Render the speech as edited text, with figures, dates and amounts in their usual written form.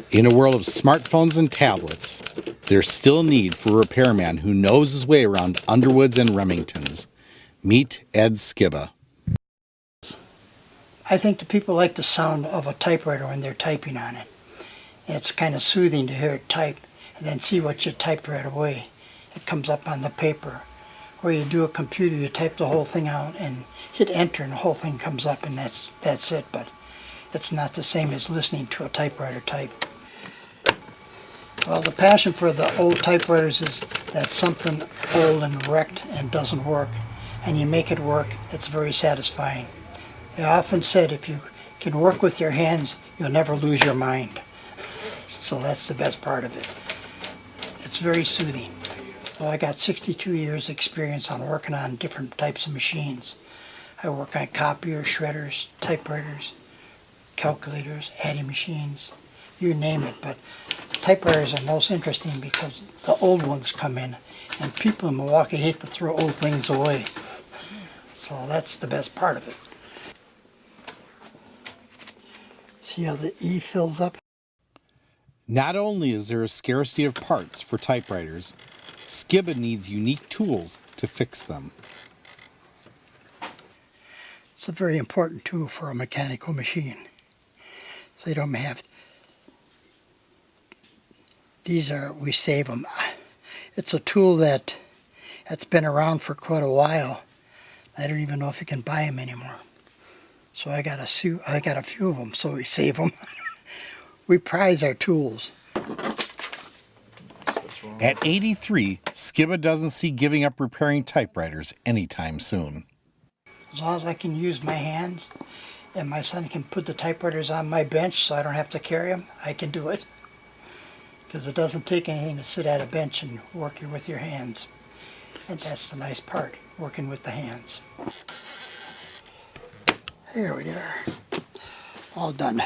In a world of smartphones and tablets, there's still a need for a repairman who knows his way around Underwoods and Remingtons. Meet Ed Skibba. I think the people like the sound of a typewriter when they're typing on it. It's kind of soothing to hear it type and then see what you typed right away. It comes up on the paper. Or you do a computer, you type the whole thing out and hit enter and the whole thing comes up and that's it. But it's not the same as listening to a typewriter type. Well, the passion for the old typewriters is that something old and wrecked and doesn't work, and you make it work. It's very satisfying. They often said if you can work with your hands, you'll never lose your mind. So that's the best part of it. It's very soothing. Well, I got 62 years experience on working on different types of machines. I work on copiers, shredders, typewriters, calculators, adding machines, you name it. But typewriters are most interesting because the old ones come in, and people in Milwaukee hate to throw old things away. So that's the best part of it. See how the E fills up? Not only is there a scarcity of parts for typewriters, Skibba needs unique tools to fix them. It's a very important tool for a mechanical machine. So you don't have, we save them. It's a tool that's been around for quite a while. I don't even know if you can buy them anymore. So I got a few of them, so we save them. We prize our tools. At 83, Skibba doesn't see giving up repairing typewriters anytime soon. As long as I can use my hands and my son can put the typewriters on my bench so I don't have to carry them, I can do it. Because it doesn't take anything to sit at a bench and work with your hands. And that's the nice part, working with the hands. Here we are. All done.